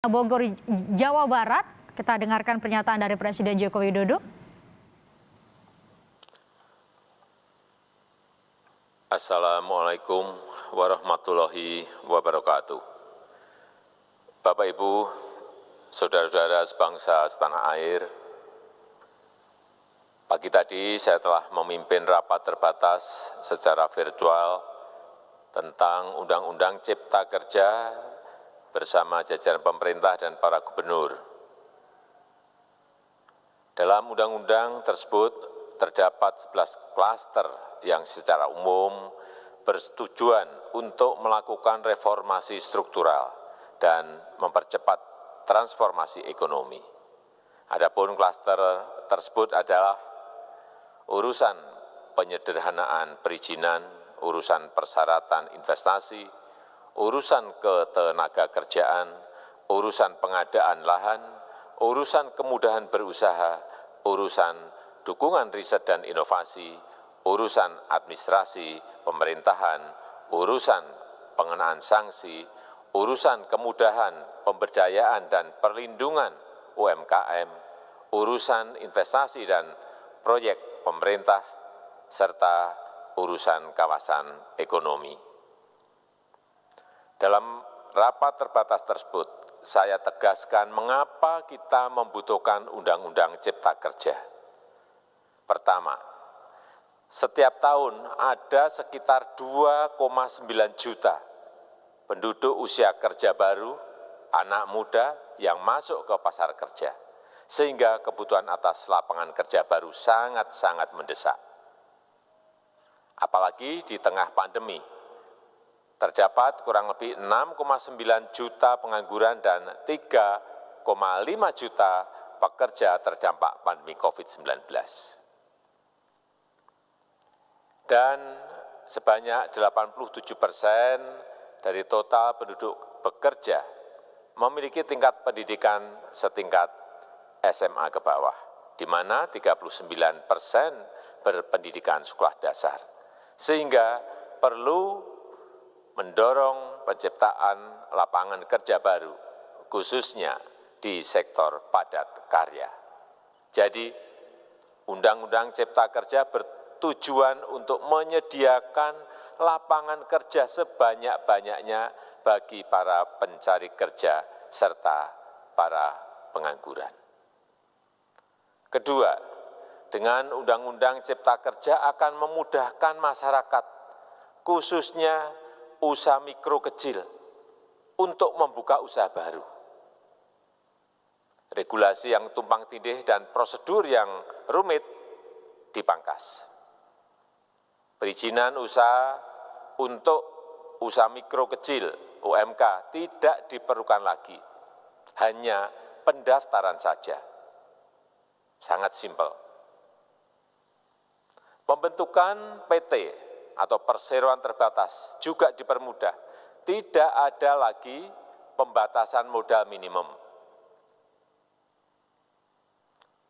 Bogor, Jawa Barat. Kita dengarkan pernyataan dari Presiden Joko Widodo. Assalamualaikum warahmatullahi wabarakatuh. Bapak Ibu, saudara-saudara sebangsa setanah air, pagi tadi saya telah memimpin rapat terbatas secara virtual tentang Undang-Undang Cipta Kerja bersama jajaran pemerintah dan para gubernur. Dalam undang-undang tersebut terdapat 11 klaster yang secara umum bertujuan untuk melakukan reformasi struktural dan mempercepat transformasi ekonomi. Adapun klaster tersebut adalah urusan penyederhanaan perizinan, urusan persyaratan investasi, urusan ketenagakerjaan, urusan pengadaan lahan, urusan kemudahan berusaha, urusan dukungan riset dan inovasi, urusan administrasi pemerintahan, urusan pengenaan sanksi, urusan kemudahan pemberdayaan dan perlindungan UMKM, urusan investasi dan proyek pemerintah, serta urusan kawasan ekonomi. Dalam rapat terbatas tersebut, saya tegaskan mengapa kita membutuhkan Undang-Undang Cipta Kerja. Pertama, setiap tahun ada sekitar 2,9 juta penduduk usia kerja baru, anak muda yang masuk ke pasar kerja, sehingga kebutuhan atas lapangan kerja baru sangat-sangat mendesak. Apalagi di tengah pandemi, terdapat kurang lebih 6,9 juta pengangguran dan 3,5 juta pekerja terdampak pandemi COVID-19. Dan sebanyak 87% dari total penduduk bekerja memiliki tingkat pendidikan setingkat SMA ke bawah, di mana 39% berpendidikan sekolah dasar, sehingga perlu mendorong penciptaan lapangan kerja baru, khususnya di sektor padat karya. Jadi, Undang-Undang Cipta Kerja bertujuan untuk menyediakan lapangan kerja sebanyak-banyaknya bagi para pencari kerja serta para pengangguran. Kedua, dengan Undang-Undang Cipta Kerja akan memudahkan masyarakat, khususnya usaha mikro kecil, untuk membuka usaha baru. Regulasi yang tumpang tindih dan prosedur yang rumit dipangkas. Perizinan usaha untuk usaha mikro kecil (UMK) tidak diperlukan lagi, hanya pendaftaran saja. Sangat simpel. Pembentukan PT atau perseroan terbatas juga dipermudah. Tidak ada lagi pembatasan modal minimum.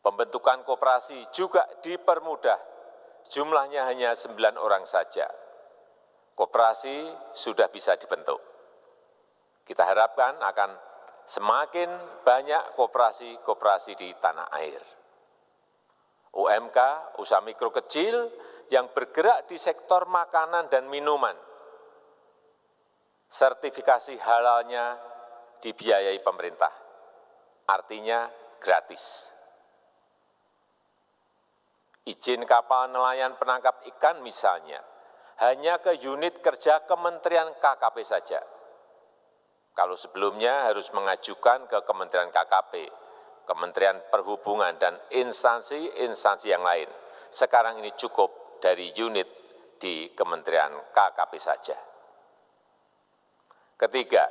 Pembentukan koperasi juga dipermudah. Jumlahnya hanya 9 orang saja. Koperasi sudah bisa dibentuk. Kita harapkan akan semakin banyak koperasi-koperasi di tanah air. UMK, usaha mikro kecil, yang bergerak di sektor makanan dan minuman, sertifikasi halalnya dibiayai pemerintah, artinya gratis. Izin kapal nelayan penangkap ikan misalnya, hanya ke unit kerja Kementerian KKP saja. Kalau sebelumnya harus mengajukan ke Kementerian KKP, Kementerian Perhubungan, dan instansi-instansi yang lain. Sekarang ini cukup dari unit di Kementerian KKP saja. Ketiga,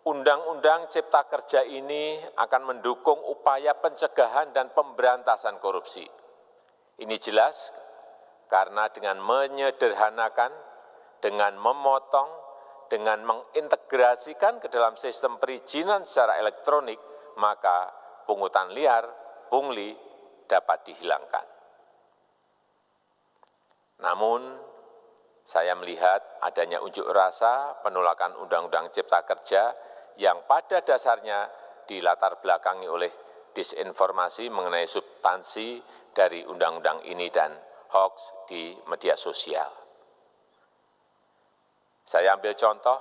Undang-Undang Cipta Kerja ini akan mendukung upaya pencegahan dan pemberantasan korupsi. Ini jelas karena dengan menyederhanakan, dengan memotong, dengan mengintegrasikan ke dalam sistem perizinan secara elektronik, maka pungutan liar, pungli dapat dihilangkan. Namun, saya melihat adanya unjuk rasa penolakan Undang-Undang Cipta Kerja yang pada dasarnya dilatar belakangi oleh disinformasi mengenai substansi dari undang-undang ini dan hoax di media sosial. Saya ambil contoh,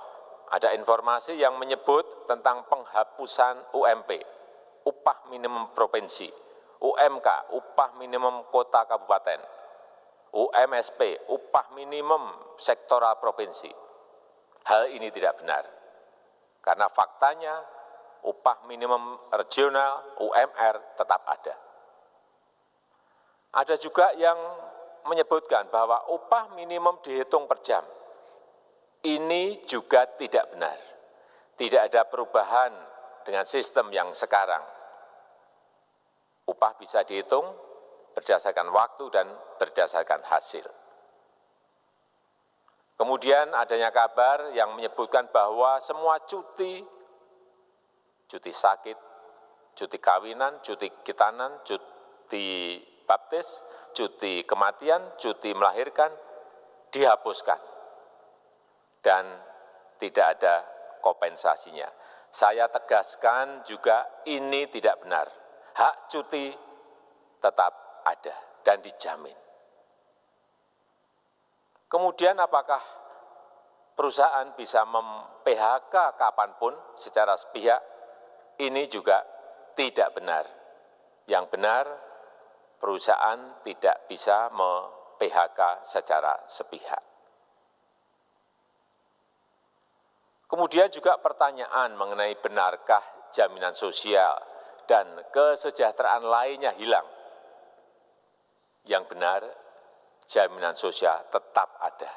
ada informasi yang menyebut tentang penghapusan UMP, upah minimum provinsi, UMK, upah minimum kota kabupaten, UMSP, upah minimum sektoral provinsi. Hal ini tidak benar, karena faktanya upah minimum regional, UMR, tetap ada. Ada juga yang menyebutkan bahwa upah minimum dihitung per jam. Ini juga tidak benar. Tidak ada perubahan dengan sistem yang sekarang. Upah bisa dihitung berdasarkan waktu dan berdasarkan hasil. Kemudian adanya kabar yang menyebutkan bahwa semua cuti sakit, cuti kawinan, cuti khitanan, cuti baptis, cuti kematian, cuti melahirkan, dihapuskan. Dan tidak ada kompensasinya. Saya tegaskan juga ini tidak benar. Hak cuti tetap ada dan dijamin. Kemudian apakah perusahaan bisa mem-PHK kapanpun secara sepihak? Ini juga tidak benar. Yang benar, perusahaan tidak bisa me-PHK secara sepihak. Kemudian juga pertanyaan mengenai benarkah jaminan sosial dan kesejahteraan lainnya hilang. Yang benar, jaminan sosial tetap ada.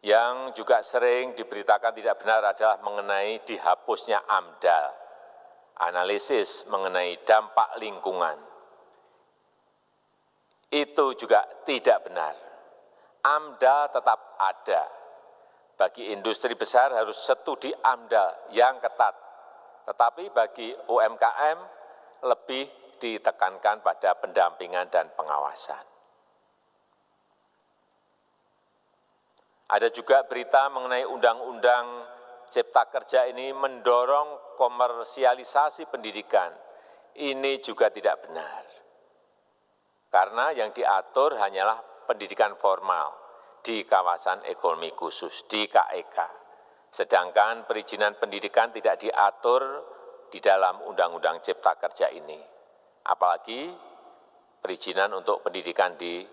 Yang juga sering diberitakan tidak benar adalah mengenai dihapusnya AMDAL, analisis mengenai dampak lingkungan. Itu juga tidak benar. AMDAL tetap ada. Bagi industri besar harus studi AMDAL yang ketat. Tetapi bagi UMKM lebih ditekankan pada pendampingan dan pengawasan. Ada juga berita mengenai Undang-Undang Cipta Kerja ini mendorong komersialisasi pendidikan. Ini juga tidak benar. Karena yang diatur hanyalah pendidikan formal di kawasan ekonomi khusus, di KEK. Sedangkan perizinan pendidikan tidak diatur di dalam Undang-Undang Cipta Kerja ini. Apalagi perizinan untuk pendidikan di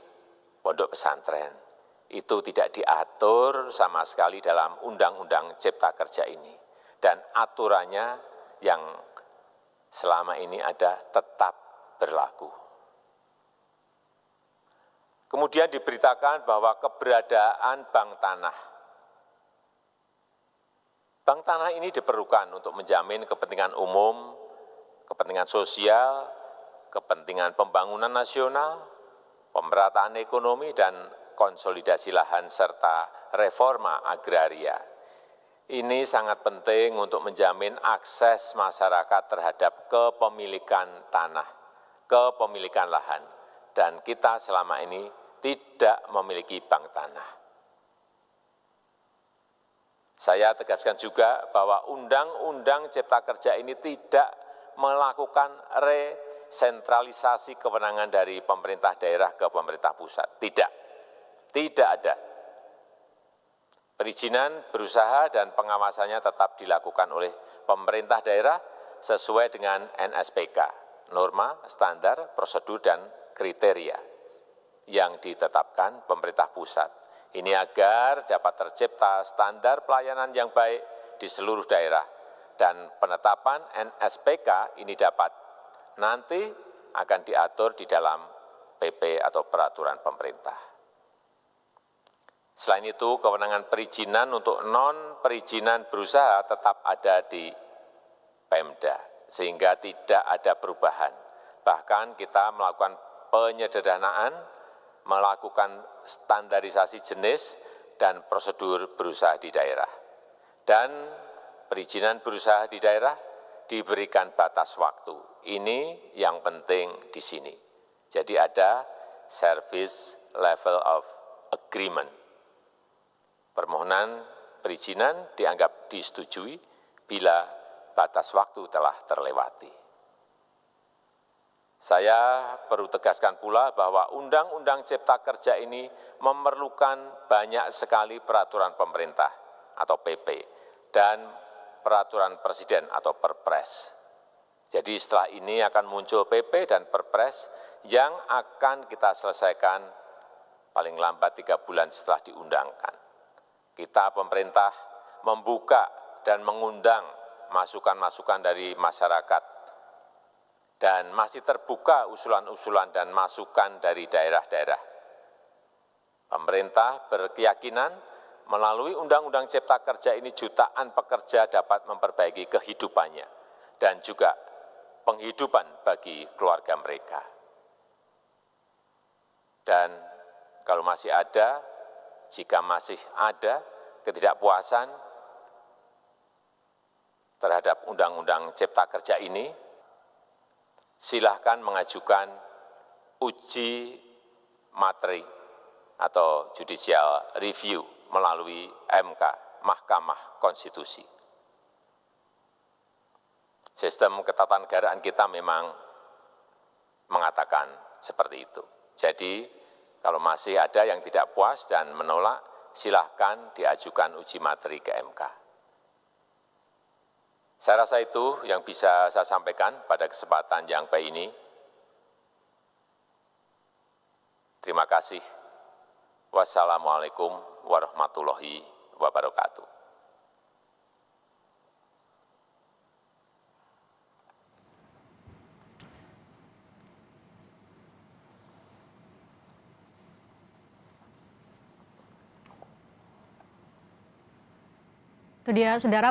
pondok pesantren. Itu tidak diatur sama sekali dalam Undang-Undang Cipta Kerja ini. Dan aturannya yang selama ini ada tetap berlaku. Kemudian diberitakan bahwa keberadaan bank tanah. Bank tanah ini diperlukan untuk menjamin kepentingan umum, kepentingan sosial, kepentingan pembangunan nasional, pemerataan ekonomi, dan konsolidasi lahan serta reforma agraria. Ini sangat penting untuk menjamin akses masyarakat terhadap kepemilikan tanah, kepemilikan lahan, dan kita selama ini tidak memiliki bank tanah. Saya tegaskan juga bahwa Undang-Undang Cipta Kerja ini tidak melakukan resentralisasi kewenangan dari pemerintah daerah ke pemerintah pusat. Tidak ada. Perizinan berusaha dan pengawasannya tetap dilakukan oleh pemerintah daerah sesuai dengan NSPK, norma, standar, prosedur, dan kriteria yang ditetapkan pemerintah pusat. Ini agar dapat tercipta standar pelayanan yang baik di seluruh daerah dan penetapan NSPK ini dapat nanti akan diatur di dalam PP atau peraturan pemerintah. Selain itu, kewenangan perizinan untuk non-perizinan berusaha tetap ada di Pemda, sehingga tidak ada perubahan. Bahkan kita melakukan penyederhanaan, melakukan standarisasi jenis dan prosedur berusaha di daerah. Dan perizinan berusaha di daerah diberikan batas waktu. Ini yang penting di sini. Jadi ada service level of agreement. Permohonan perizinan dianggap disetujui bila batas waktu telah terlewati. Saya perlu tegaskan pula bahwa Undang-Undang Cipta Kerja ini memerlukan banyak sekali peraturan pemerintah atau PP dan peraturan presiden atau Perpres. Jadi setelah ini akan muncul PP dan Perpres yang akan kita selesaikan paling lambat 3 bulan setelah diundangkan. Kita pemerintah membuka dan mengundang masukan-masukan dari masyarakat dan masih terbuka usulan-usulan dan masukan dari daerah-daerah. Pemerintah berkeyakinan melalui Undang-Undang Cipta Kerja ini jutaan pekerja dapat memperbaiki kehidupannya dan juga penghidupan bagi keluarga mereka. Dan kalau masih ada, jika masih ada ketidakpuasan terhadap Undang-Undang Cipta Kerja ini, silahkan mengajukan uji materi atau judicial review melalui MK, Mahkamah Konstitusi. Sistem ketatanegaraan kita memang mengatakan seperti itu. Jadi, kalau masih ada yang tidak puas dan menolak, silahkan diajukan uji materi ke MK. Saya rasa itu yang bisa saya sampaikan pada kesempatan yang baik ini. Terima kasih. Wassalamualaikum warahmatullahi wabarakatuh. Itu dia, Saudara.